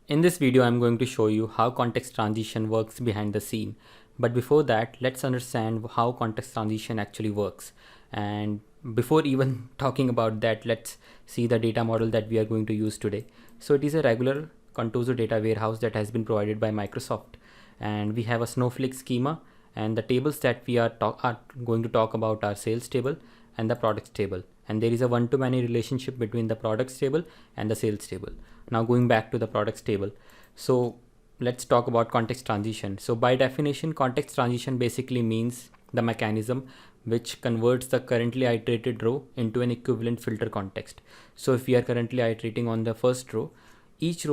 In this video, I'm going to show you how context transition works behind the scene. But before that, let's understand how context transition actually works. And before even talking about that, let's see the data model that we are going to use today. So it is a regular Contoso data warehouse that has been provided by Microsoft. And we have a Snowflake schema, and the tables that we are going to talk about are sales table and the products table. And there is a one-to-many relationship between the products table and the sales table. Now going back to the products table. So let's talk about context transition. So by definition, context transition basically means the mechanism which converts the currently iterated row into an equivalent filter context. So if we are currently iterating on the first row, each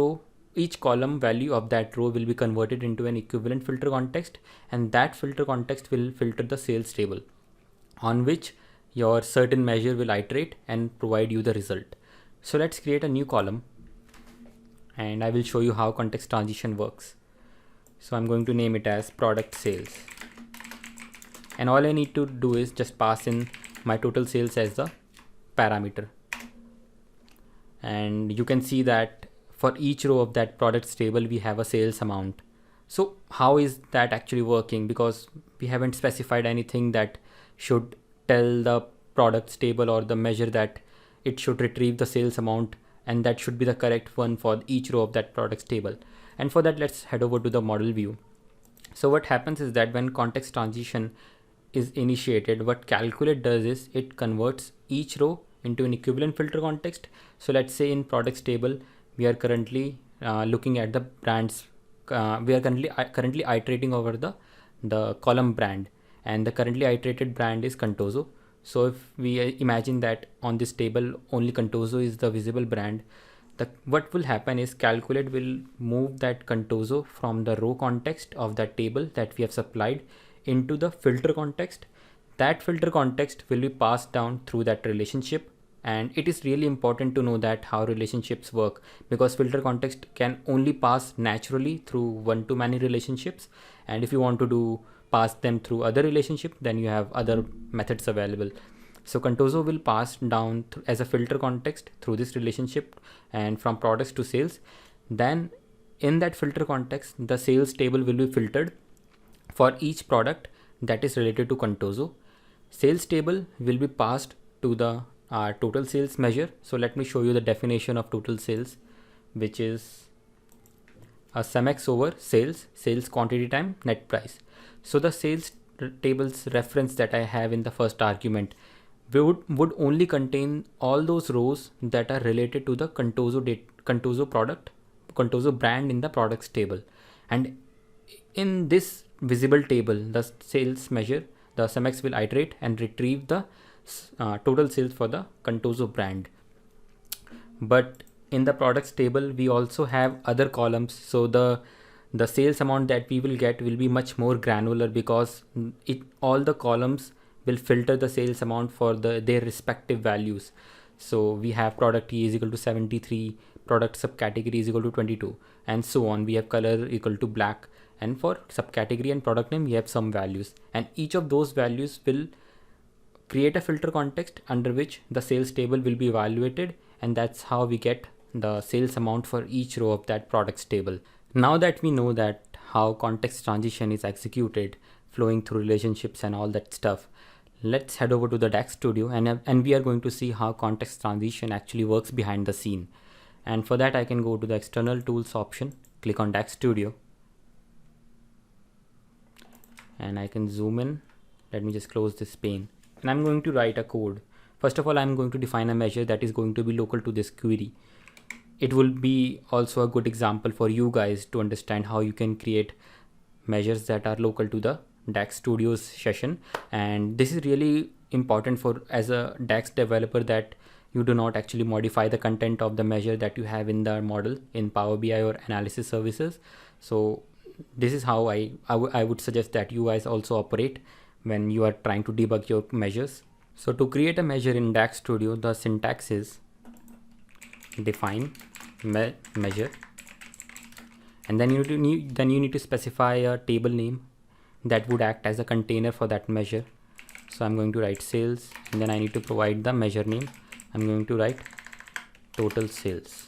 column value of that row will be converted into an equivalent filter context, and that filter context will filter the sales table on which your certain measure will iterate and provide you the result. So let's create a new column and I will show you how context transition works. So I'm going to name it as product sales, and all I need to do is just pass in my total sales as the parameter. And you can see that for each row of that products table we have a sales amount. So how is that actually working? Because we haven't specified anything that should tell the products table or the measure that it should retrieve the sales amount, and that should be the correct one for each row of that products table. And for that, let's head over to the model view. So what happens is that when context transition is initiated, what Calculate does is it converts each row into an equivalent filter context. So let's say in products table, we are currently looking at the brands. We are currently iterating over the column brand, and the currently iterated brand is Contoso. So if we imagine that on this table only Contoso is the visible brand, what will happen is Calculate will move that Contoso from the row context of that table that we have supplied into the filter context. That filter context will be passed down through that relationship, and it is really important to know that how relationships work, because filter context can only pass naturally through one-to-many relationships, and if you want to do pass them through other relationship, then you have other methods available. So Contoso will pass down as a filter context through this relationship and from products to sales. Then in that filter context, the sales table will be filtered for each product that is related to Contoso. Sales table will be passed to the total sales measure. So let me show you the definition of total sales, which is a sum x over sales quantity time net price. So the sales table's reference that I have in the first argument would only contain all those rows that are related to the Contoso product, Contoso brand in the products table. And in this visible table, the sales measure, the sum x will iterate and retrieve the total sales for the Contoso brand. But in the products table, we also have other columns. So the sales amount that we will get will be much more granular, because all the columns will filter the sales amount for their respective values. So we have product E is equal to 73, product subcategory is equal to 22, and so on. We have color equal to black, and for subcategory and product name we have some values, and each of those values will create a filter context under which the sales table will be evaluated, and that's how we get the sales amount for each row of that products table. Now that we know that how context transition is executed, flowing through relationships and all that stuff, let's head over to the DAX Studio, and we are going to see how context transition actually works behind the scene. And for that, I can go to the external tools option, click on DAX Studio, and I can zoom in. Let me just close this pane, and I'm going to write a code. First of all, I'm going to define a measure that is going to be local to this query. It will be also a good example for you guys to understand how you can create measures that are local to the DAX Studios session. And this is really important for as a DAX developer, that you do not actually modify the content of the measure that you have in the model in Power BI or analysis services. So this is how I would suggest that you guys also operate when you are trying to debug your measures. So to create a measure in DAX Studio, the syntax is define measure, and then you need to specify a table name that would act as a container for that measure. So I'm going to write sales, and then I need to provide the measure name. I'm going to write total sales.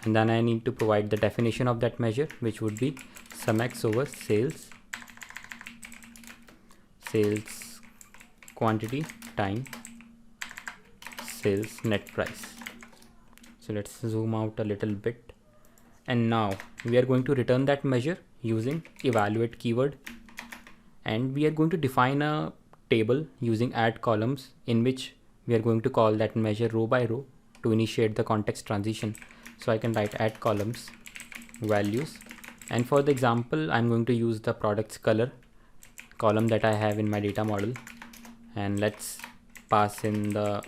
and then I need to provide the definition of that measure, which would be sum x over sales quantity time sales net price. So let's zoom out a little bit, and now we are going to return that measure using evaluate keyword, and we are going to define a table using add columns, in which we are going to call that measure row by row to initiate the context transition. So I can write add columns values, and for the example I'm going to use the products color column that I have in my data model, and let's pass in the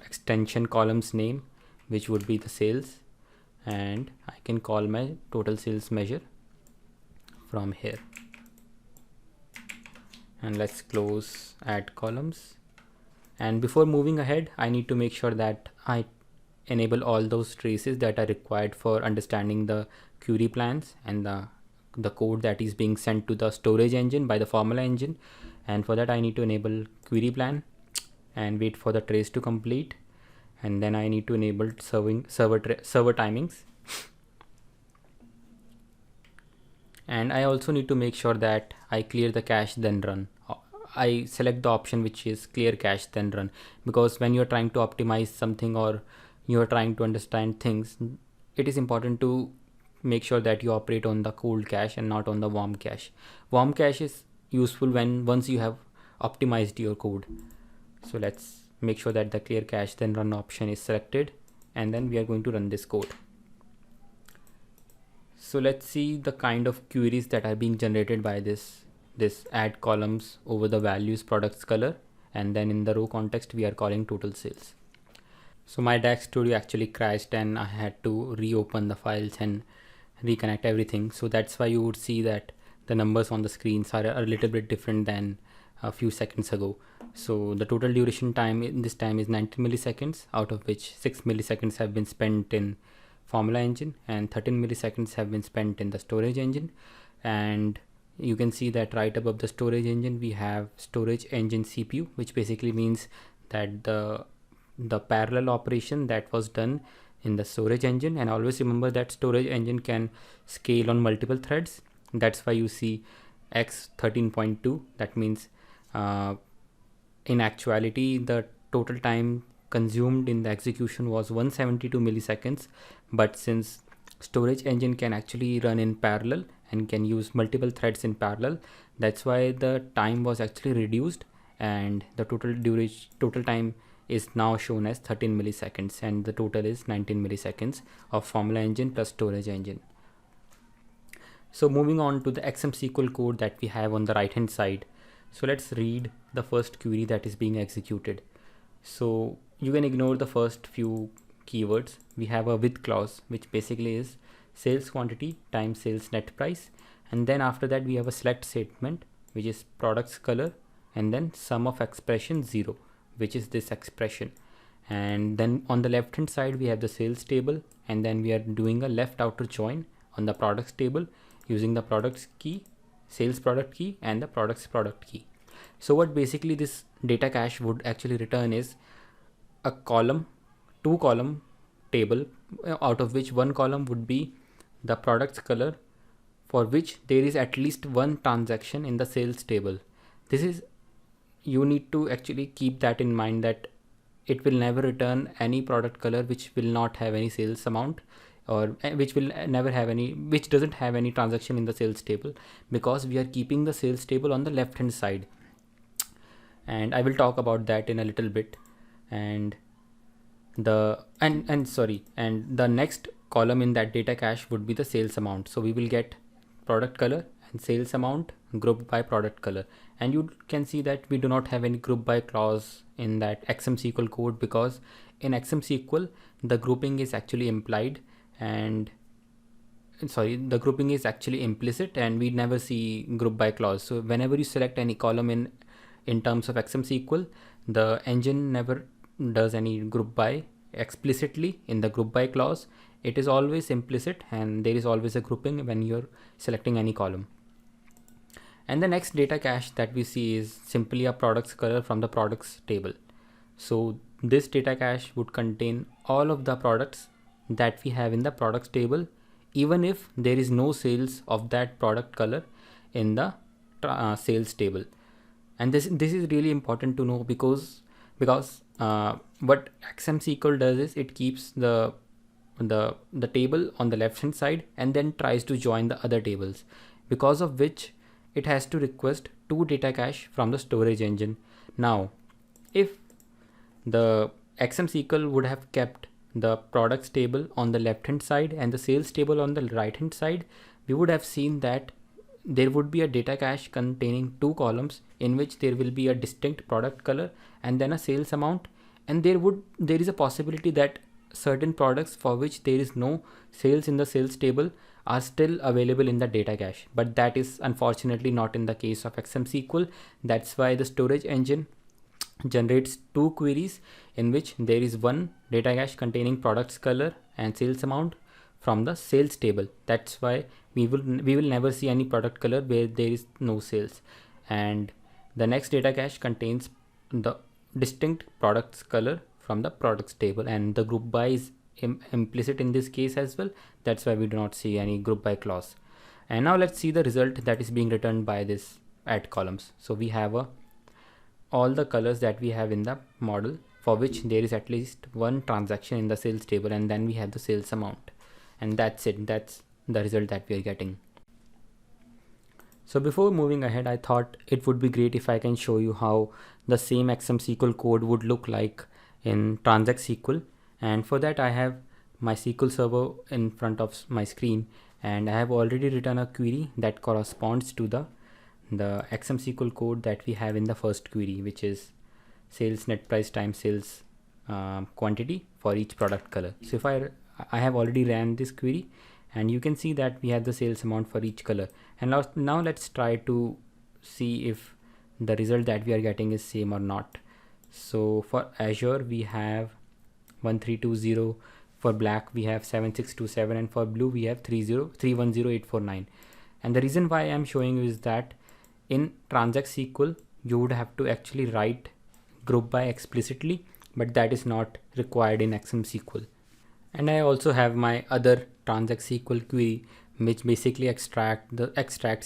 extension columns name, which would be the sales, and I can call my total sales measure from here. And let's close add columns. And before moving ahead, I need to make sure that I enable all those traces that are required for understanding the query plans and the code that is being sent to the storage engine by the formula engine. And for that I need to enable query plan and wait for the trace to complete, and then I need to enable server timings. And I also need to make sure that I clear the cache then run. I select the option which is clear cache then run, because when you're trying to optimize something or you're trying to understand things, it is important to make sure that you operate on the cold cache and not on the warm cache. Warm cache is useful once you have optimized your code. So let's make sure that the clear cache then run option is selected, and then we are going to run this code. So let's see the kind of queries that are being generated by this add columns over the values products color, and then in the row context we are calling total sales. So my DAX Studio actually crashed and I had to reopen the files and reconnect everything. So that's why you would see that the numbers on the screens are a little bit different than a few seconds ago. So the total duration time in this time is 90 milliseconds, out of which 6 milliseconds have been spent in formula engine and 13 milliseconds have been spent in the storage engine. And you can see that right above the storage engine we have storage engine CPU, which basically means that the parallel operation that was done in the storage engine. And always remember that storage engine can scale on multiple threads. That's why you see x13.2. that means in actuality the total time consumed in the execution was 172 milliseconds, but since storage engine can actually run in parallel and can use multiple threads in parallel, that's why the time was actually reduced, and the total time is now shown as 13 milliseconds, and the total is 19 milliseconds of formula engine plus storage engine. So moving on to the XMSQL code that we have on the right hand side. So let's read the first query that is being executed. So you can ignore the first few keywords. We have a with clause, which basically is sales quantity times sales net price, and then after that we have a select statement, which is products color, and then sum of expression 0, which is this expression. And then on the left hand side we have the sales table, and then we are doing a left outer join on the products table using the products key, sales product key, and the products product key. So what basically this data cache would actually return is a two column table, out of which one column would be the products color, for which there is at least one transaction in the sales table. You need to actually keep that in mind, that it will never return any product color which will not have any sales amount, or which doesn't have any transaction in the sales table, because we are keeping the sales table on the left hand side, and I will talk about that in a little bit. And the next column in that data cache would be the sales amount. So we will get product color and sales amount grouped by product color, and you can see that we do not have any group by clause in that XMSQL code, because in XMSQL the grouping is actually the grouping is actually implicit, and we never see group by clause. So whenever you select any column in terms of XMSQL, the engine never does any group by explicitly in the group by clause. It is always implicit, and there is always a grouping when you're selecting any column. And the next data cache that we see is simply a products color from the products table. So this data cache would contain all of the products that we have in the products table, even if there is no sales of that product color in the sales table. And this is really important to know, because what XMSQL does is it keeps the table on the left hand side and then tries to join the other tables, because of which it has to request two data cache from the storage engine. Now if the XMSQL would have kept the products table on the left hand side and the sales table on the right hand side, we would have seen that there would be a data cache containing two columns in which there will be a distinct product color and then a sales amount, and there is a possibility that certain products for which there is no sales in the sales table are still available in the data cache. But that is unfortunately not in the case of XMSQL. That's why the storage engine generates two queries in which there is one data cache containing products color and sales amount from the sales table. That's why we will never see any product color where there is no sales, and the next data cache contains the distinct products color from the products table, and the group by is implicit in this case as well. That's why we do not see any group by clause. And now let's see the result that is being returned by this add columns. So we have all the colors that we have in the model for which there is at least one transaction in the sales table, and then we have the sales amount, and that's it. That's the result that we are getting. So before moving ahead, I thought it would be great if I can show you how the same XMSQL code would look like in TransactSQL. And for that I have my SQL Server in front of my screen, and I have already written a query that corresponds to the XMSQL code that we have in the first query, which is sales net price times sales quantity for each product color. So if I have already ran this query, and you can see that we have the sales amount for each color. And now let's try to see if the result that we are getting is same or not. So for Azure we have 1320, for black we have 7627, and for blue we have 310849. And the reason why I'm showing you is that in TransactSQL you would have to actually write group by explicitly, but that is not required in XMSQL. And I also have my other TransactSQL query, which basically extracts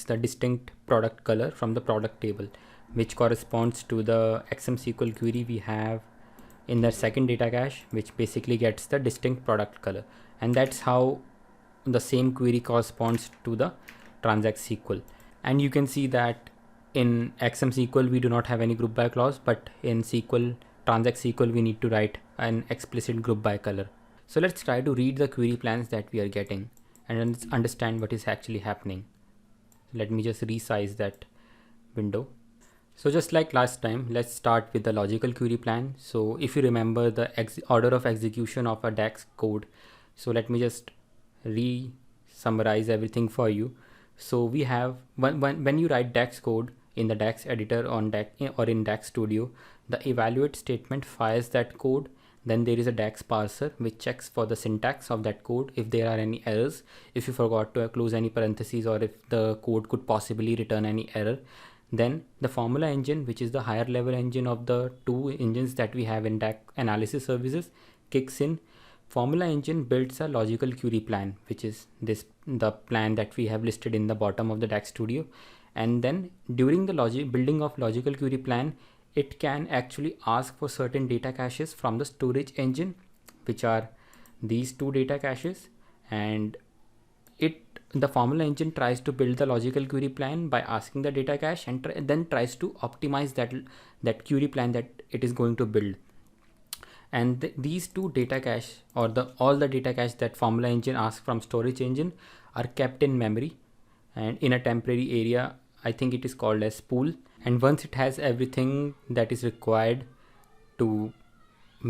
the distinct product color from the product table, which corresponds to the XMSQL query we have in the second data cache, which basically gets the distinct product color. And that's how the same query corresponds to the TransactSQL. And you can see that in XMSQL we do not have any group by clause, but in TransactSQL we need to write an explicit group by color. So let's try to read the query plans that we are getting and understand what is actually happening. Let me just resize that window. So just like last time, let's start with the logical query plan. So if you remember the order of execution of a DAX code, so let me just summarize everything for you. So we have when you write DAX code in the DAX editor or in DAX Studio, the evaluate statement fires that code. Then there is a DAX parser which checks for the syntax of that code, if there are any errors, if you forgot to close any parentheses, or if the code could possibly return any error. Then the formula engine, which is the higher level engine of the two engines that we have in DAX analysis services, kicks in. Formula engine builds a logical query plan, which is the plan that we have listed in the bottom of the DAX Studio. And then during the building of logical query plan, it can actually ask for certain data caches from the storage engine, which are these two data caches, and the formula engine tries to build the logical query plan by asking the data cache, and then tries to optimize that query plan that it is going to build. And these two data cache, or all the data cache that formula engine asks from storage engine, are kept in memory and in a temporary area. I think it is called as pool. And once it has everything that is required to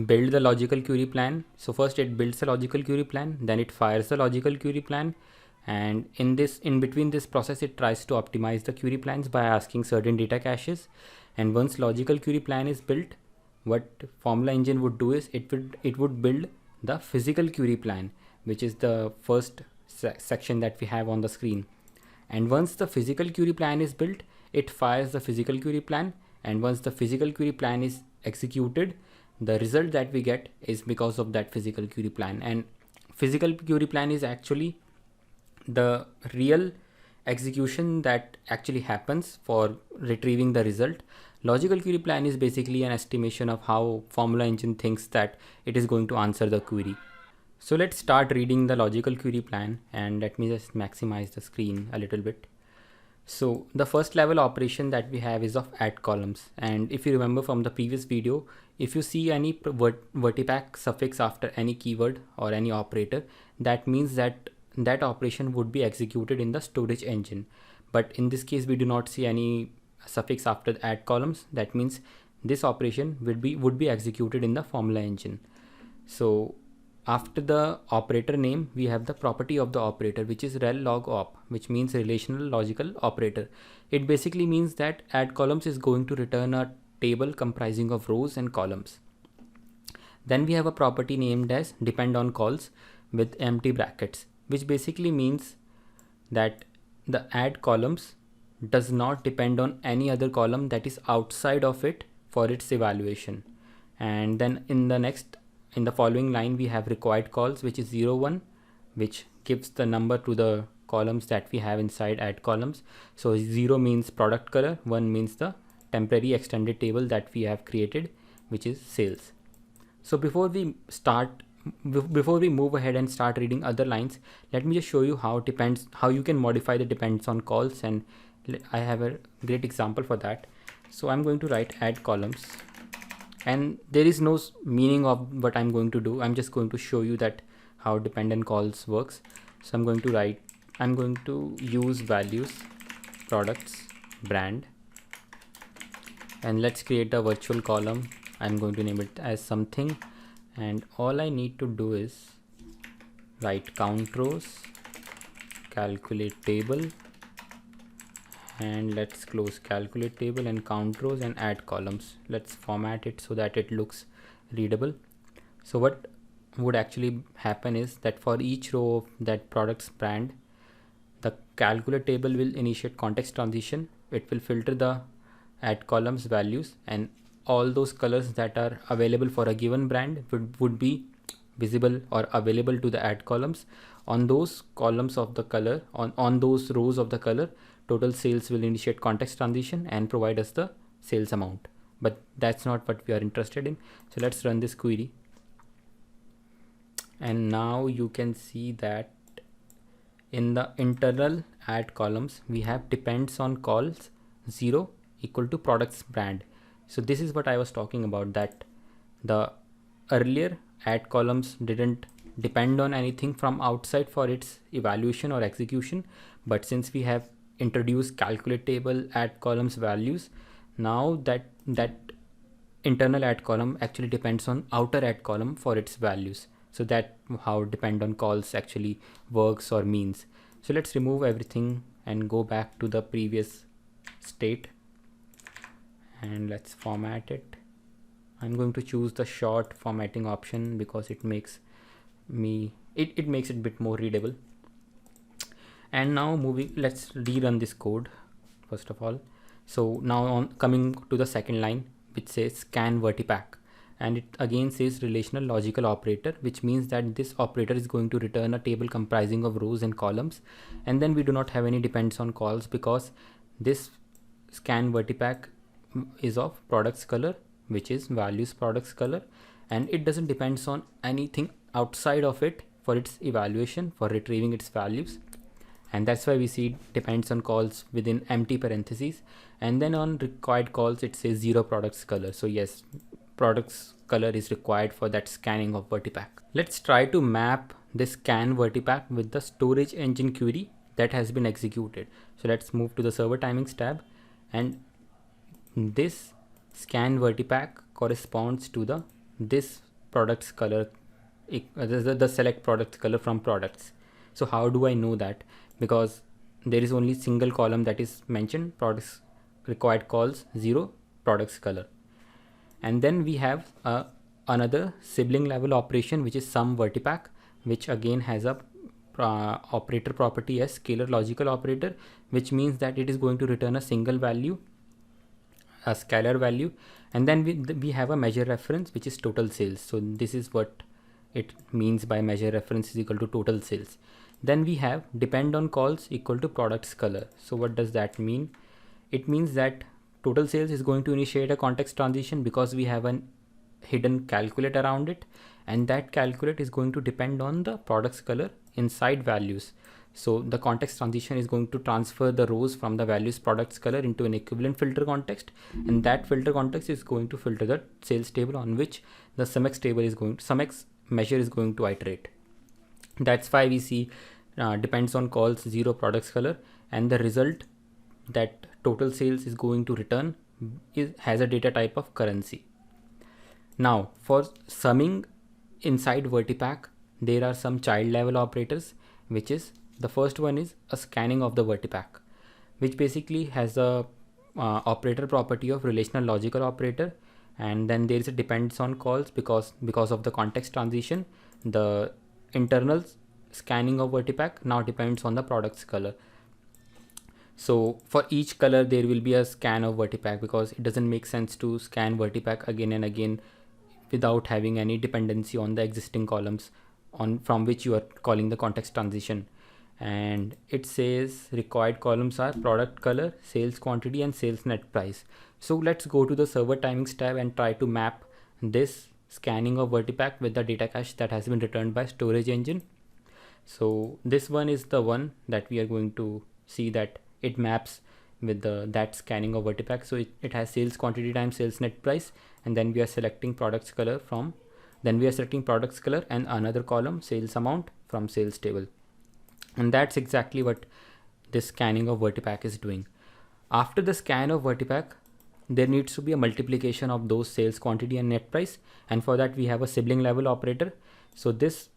build the logical query plan, so first it builds the logical query plan, then it fires the logical query plan, and in between this process it tries to optimize the query plans by asking certain data caches. And once logical query plan is built, what formula engine would do is it would build the physical query plan, which is the first section that we have on the screen. And once the physical query plan is built, it fires the physical query plan, and once the physical query plan is executed, the result that we get is because of that physical query plan. And physical query plan is actually the real execution that actually happens for retrieving the result. Logical query plan is basically an estimation of how formula engine thinks that it is going to answer the query. So let's start reading the logical query plan, and let me just maximize the screen a little bit. So the first level operation that we have is of add columns, and if you remember from the previous video, if you see any vertipack suffix after any keyword or any operator, that means that that operation would be executed in the storage engine. But in this case we do not see any suffix after the add columns. That means this operation would be executed in the formula engine. So after the operator name, we have the property of the operator, which is rel log op, which means relational logical operator. It basically means that add columns is going to return a table comprising of rows and columns. Then we have a property named as depend on calls with empty brackets, which basically means that the add columns does not depend on any other column that is outside of it for its evaluation. And then in the following line we have required calls, which is 0 1, which gives the number to the columns that we have inside add columns. So 0 means product color, 1 means the temporary extended table that we have created, which is sales. So before we move ahead and start reading other lines, let me just show you how you can modify the depends on calls, and I have a great example for that. So I'm going to write add columns, and there is no meaning of what I'm going to do. I'm just going to show you that how dependent calls works. So I'm going to use values, products, brand, and let's create a virtual column. I'm going to name it as something, and all I need to do is write count rows, calculate table, and let's close calculate table and count rows and add columns. Let's format it so that it looks readable. So what would actually happen is that for each row of that products brand, the calculate table will initiate context transition. It will filter the add columns values, and all those colors that are available for a given brand would be visible or available to the add columns. On those columns of the color, on those rows of the color, total sales will initiate context transition and provide us the sales amount. But that's not what we are interested in. So let's run this query. And now you can see that in the internal add columns, we have depends on calls 0 equal to products brand. So this is what I was talking about, that the earlier add columns didn't depend on anything from outside for its evaluation or execution. But since we have introduce calculate table add columns values, now that internal add column actually depends on outer add column for its values. So that how depend on calls actually works or means. So let's remove everything and go back to the previous state, and let's format it. I'm going to choose the short formatting option because it makes it makes it a bit more readable. And now let's rerun this code first of all. So now coming to the second line, which says scan vertipack, and it again says relational logical operator, which means that this operator is going to return a table comprising of rows and columns. And then we do not have any depends on calls because this scan vertipack is of products color, which is values products color, and it doesn't depends on anything outside of it for its evaluation, for retrieving its values. And that's why we see depends on calls within empty parentheses, and then on required calls it says 0 products color. So yes, products color is required for that scanning of vertipack. Let's try to map this scan vertipack with the storage engine query that has been executed. So let's move to the server timings tab, and this scan vertipack corresponds to this products color, the select products color from products. So how do I know that? Because there is only single column that is mentioned, products required calls 0 products color. And then we have another sibling level operation, which is sum vertipack, which again has a operator property as scalar logical operator, which means that it is going to return a single value, a scalar value. And then we have a measure reference, which is total sales. So this is what it means by measure reference is equal to total sales. Then we have depend on calls equal to products color. So what does that mean? It means that total sales is going to initiate a context transition because we have an hidden calculate around it, and that calculate is going to depend on the products color inside values. So the context transition is going to transfer the rows from the values products color into an equivalent filter context, and that filter context is going to filter the sales table on which the SumX table is going to, SumX measure is going to iterate. That's why we see depends on calls 0 products color, and the result that total sales is going to return has a data type of currency. Now for summing inside Vertipack, there are some child level operators, which is the first one is a scanning of the Vertipack, which basically has a operator property of relational logical operator, and then there is a depends on calls because of the context transition. The internal scanning of Vertipack now depends on the product's color. So for each color there will be a scan of Vertipack because it doesn't make sense to scan Vertipack again and again without having any dependency on the existing columns from which you are calling the context transition. And it says required columns are product color, sales quantity, and sales net price. So let's go to the server timings tab and try to map this scanning of Vertipack with the data cache that has been returned by storage engine. So this one is the one that we are going to see that it maps with that scanning of Vertipack. So it has sales quantity times sales net price, and then we are selecting products color and another column sales amount from sales table. And that's exactly what this scanning of Vertipack is doing. After the scan of Vertipack, there needs to be a multiplication of those sales quantity and net price, and for that we have a sibling level operator. So this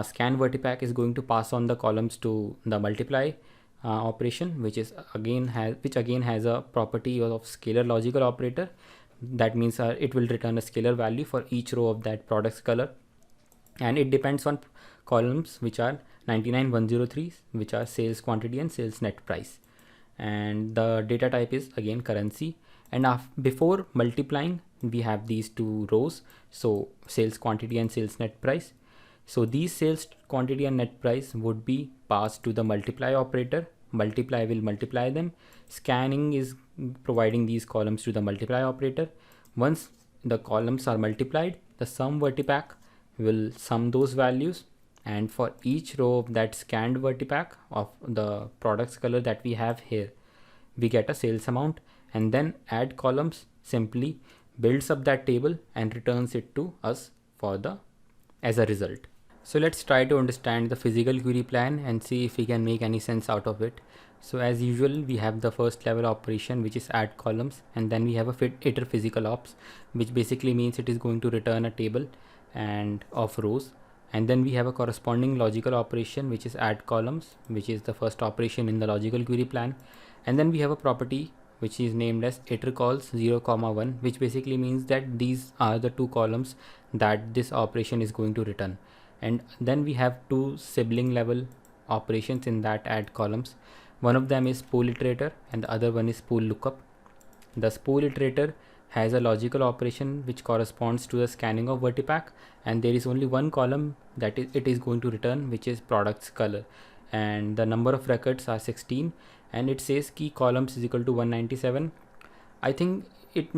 scan Vertipack is going to pass on the columns to the multiply operation, which again has a property of scalar logical operator. That means it will return a scalar value for each row of that product's color, and it depends on columns which are 99103, which are sales quantity and sales net price, and the data type is again currency. And before multiplying we have these two rows, so sales quantity and sales net price. So these sales quantity and net price would be passed to the multiply operator. Multiply will multiply them. Scanning is providing these columns to the multiply operator. Once the columns are multiplied, the sum Vertipack will sum those values, and for each row of that scanned Vertipack of the products color that we have here, we get a sales amount, and then add columns simply builds up that table and returns it to us as a result. So let's try to understand the physical query plan and see if we can make any sense out of it. So as usual, we have the first level operation, which is add columns, and then we have a iter physical ops, which basically means it is going to return a table and of rows. And then we have a corresponding logical operation, which is add columns, which is the first operation in the logical query plan. And then we have a property which is named as iter calls 0, 1, which basically means that these are the two columns that this operation is going to return. And then we have two sibling level operations in that add columns. One of them is spool iterator and the other one is spool lookup. The spool iterator has a logical operation which corresponds to the scanning of Vertipack, and there is only one column that it is going to return, which is products color, and the number of records are 16, and it says key columns is equal to 197. I think it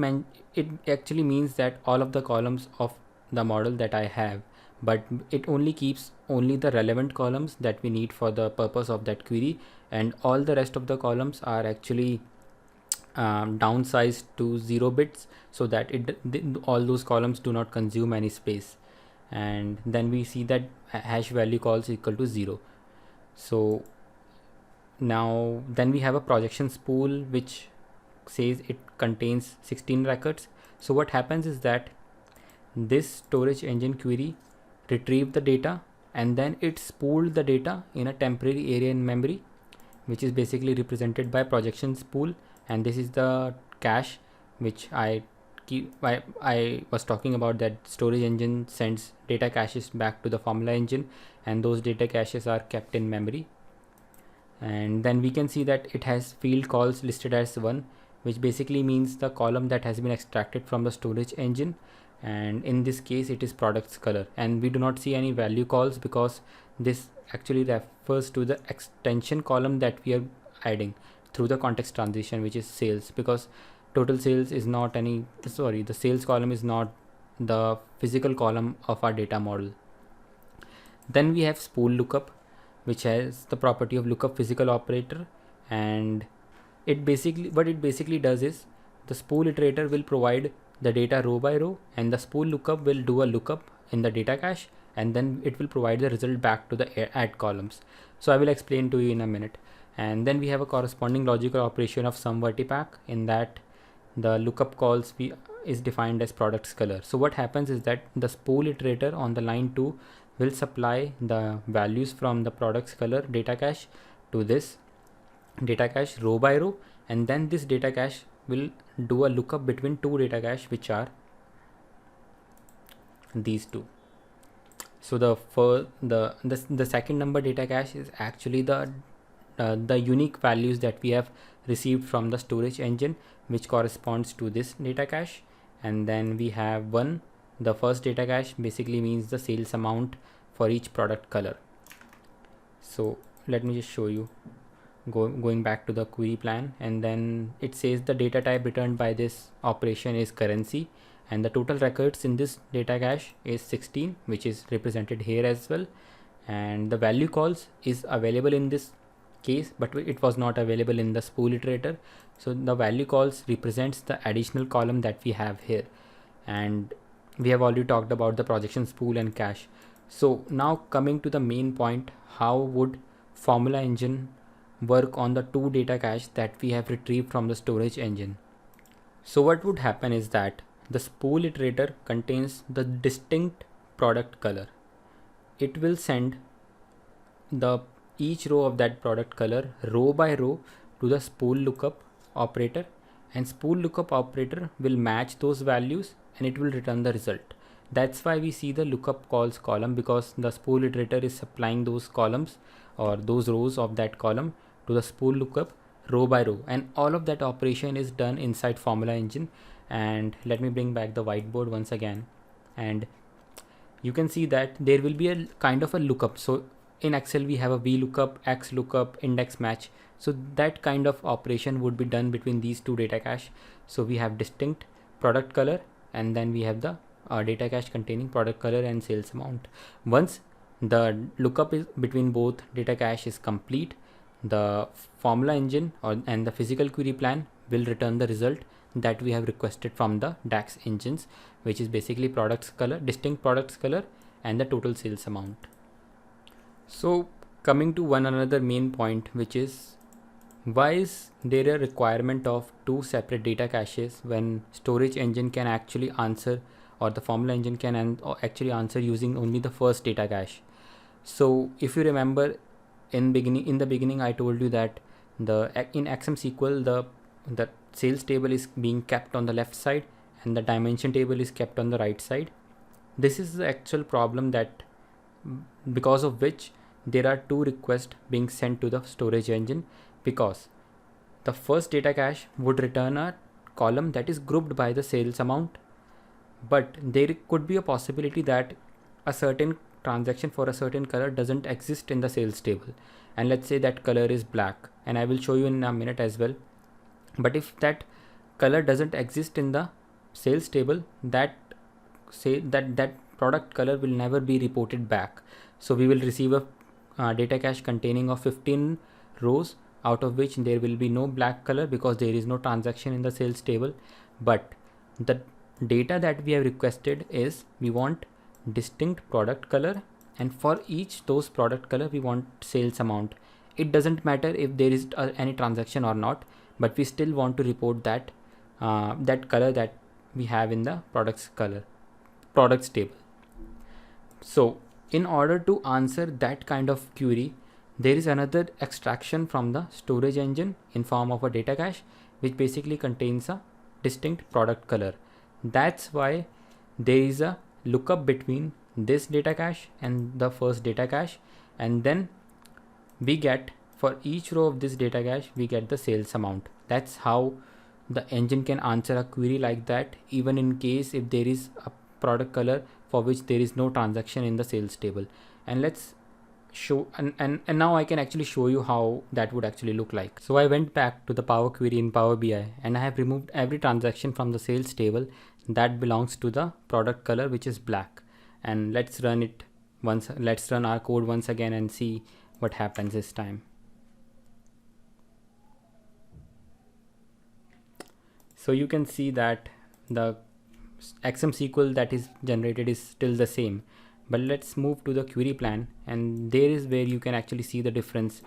actually means that all of the columns of the model that I have, but it only keeps the relevant columns that we need for the purpose of that query, and all the rest of the columns are actually downsized to 0 bits so that all those columns do not consume any space. And then we see that hash value calls equal to 0. So now then we have a projection spool which says it contains 16 records. So what happens is that this storage engine query retrieved the data and then it spooled the data in a temporary area in memory, which is basically represented by projection spool, and this is the cache which I was talking about, that storage engine sends data caches back to the formula engine, and those data caches are kept in memory. And then we can see that it has field calls listed as 1, which basically means the column that has been extracted from the storage engine, and in this case it is products color, and we do not see any value calls because this actually refers to the extension column that we are adding through the context transition, which is sales, because total sales is not any, sorry, the sales column is not the physical column of our data model. Then we have spool lookup, which has the property of lookup physical operator, and it basically, what it basically does is the spool iterator will provide the data row by row, and the spool lookup will do a lookup in the data cache, and then it will provide the result back to the add columns. So I will explain to you in a minute. And then we have a corresponding logical operation of sum vertipack, in that the lookup calls is defined as products color. So what happens is that the spool iterator on the line 2 will supply the values from the products color data cache to this data cache row by row, and then this data cache will do a lookup between two data cache, which are these two. So the second number data cache is actually the unique values that we have received from the storage engine, which corresponds to this data cache. And then we have one, the first data cache basically means the sales amount for each product color. So let me just show you, going back to the query plan, and then it says the data type returned by this operation is currency, and the total records in this data cache is 16, which is represented here as well. And the value calls is available in this case, but it was not available in the spool iterator. So the value calls represents the additional column that we have here, and we have already talked about the projection spool and cache. So now coming to the main point, how would Formula Engine work on the two data cache that we have retrieved from the storage engine? So what would happen is that the spool iterator contains the distinct product color. It will send each row of that product color row by row to the spool lookup operator, and spool lookup operator will match those values and it will return the result. That's why we see the lookup calls column, because the spool iterator is supplying those columns or those rows of that column to the spool lookup row by row, and all of that operation is done inside Formula Engine. And let me bring back the whiteboard once again, and you can see that there will be a kind of a lookup. So in Excel we have a VLOOKUP, XLOOKUP, index match. So that kind of operation would be done between these two data cache. So we have distinct product color, and then we have the data cache containing product color and sales amount. Once the lookup is between both data cache is complete, the Formula Engine and the physical query plan will return the result that we have requested from the DAX engines, which is basically products color, distinct products color, and the total sales amount. So coming to one another main point, which is why is there a requirement of two separate data caches when storage engine can actually answer, or the Formula Engine can actually answer using only the first data cache? So if you remember, in the beginning I told you that in XMSQL the sales table is being kept on the left side and the dimension table is kept on the right side. This is the actual problem, that because of which there are two requests being sent to the storage engine, because the first data cache would return a column that is grouped by the sales amount, but there could be a possibility that a certain transaction for a certain color doesn't exist in the sales table, and let's say that color is black, and I will show you in a minute as well. But if that color doesn't exist in the sales table, that product color will never be reported back. So we will receive a data cache containing of 15 rows, out of which there will be no black color because there is no transaction in the sales table. But the data that we have requested is, we want distinct product color, and for each those product color we want sales amount. It doesn't matter if there is any transaction or not, but we still want to report that that color that we have in the products table. So in order to answer that kind of query, there is another extraction from the storage engine in form of a data cache, which basically contains a distinct product color. That's why there is a lookup between this data cache and the first data cache, and then we get, for each row of this data cache, we get the sales amount. That's how the engine can answer a query like that, even in case if there is product color for which there is no transaction in the sales table. And let's show and now I can actually show you how that would actually look like. So I went back to the Power Query in Power BI and I have removed every transaction from the sales table that belongs to the product color, which is black. And let's run it once. Let's run our code once again and see what happens this time. So you can see that the XML that is generated is still the same, but let's move to the query plan, and there is where you can actually see the difference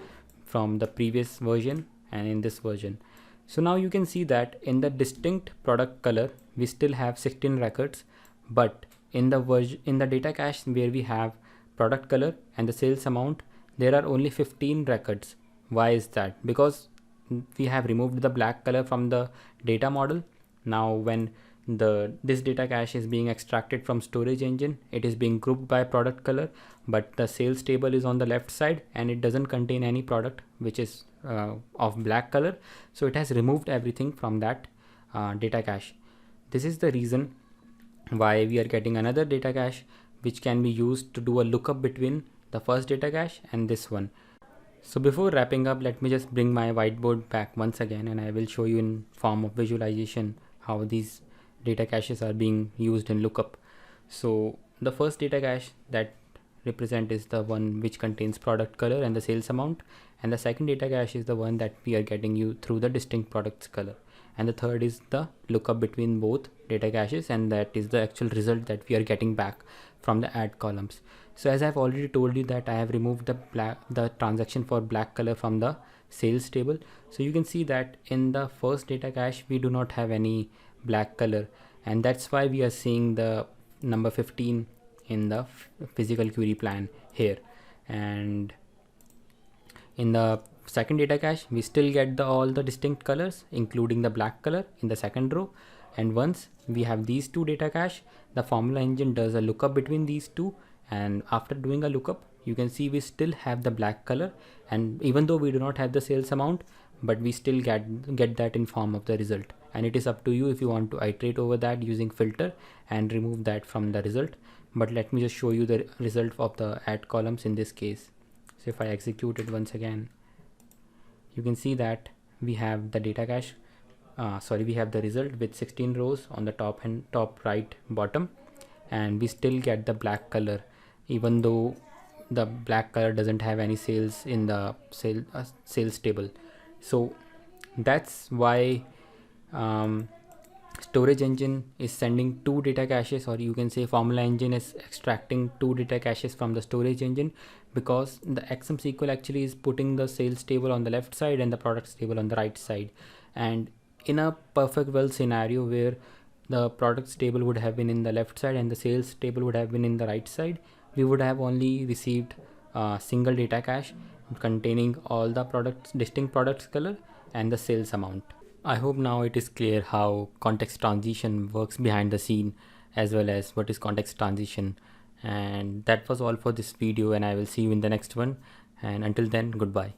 from the previous version and in this version. So now you can see that in the distinct product color we still have 16 records, but in the data cache where we have product color and the sales amount, there are only 15 records. Why is that? Because we have removed the black color from the data model. Now when this data cache is being extracted from storage engine, it is being grouped by product color, but the sales table is on the left side and it doesn't contain any product which is of black color. So it has removed everything from that data cache. This is the reason why we are getting another data cache which can be used to do a lookup between the first data cache and this one. So before wrapping up, let me just bring my whiteboard back once again and I will show you in form of visualization how these data caches are being used in lookup. So the first data cache that represent is the one which contains product color and the sales amount, and the second data cache is the one that we are getting you through the distinct products color, and the third is the lookup between both data caches, and that is the actual result that we are getting back from the add columns. So as I've already told you that I have removed the transaction for black color from the sales table. So you can see that in the first data cache we do not have any black color, and that's why we are seeing the number 15 in the physical query plan here. And in the second data cache we still get all the distinct colors including the black color in the second row. And once we have these two data cache, the formula engine does a lookup between these two, and after doing a lookup you can see we still have the black color, and even though we do not have the sales amount, but we still get that in form of the result. And it is up to you if you want to iterate over that using filter and remove that from the result. But let me just show you the result of the add columns in this case. So if I execute it once again, you can see that we have the data cache we have the result with 16 rows on the top and top right bottom, and we still get the black color even though the black color doesn't have any sales in the sales table. So that's why storage engine is sending two data caches, or you can say formula engine is extracting two data caches from the storage engine, because the XML actually is putting the sales table on the left side and the products table on the right side. And in a perfect world scenario where the products table would have been in the left side and the sales table would have been in the right side, we would have only received a single data cache containing all the products, distinct products color and the sales amount. I hope now it is clear how context transition works behind the scene, as well as what is context transition. And that was all for this video, and I will see you in the next one. And until then, goodbye.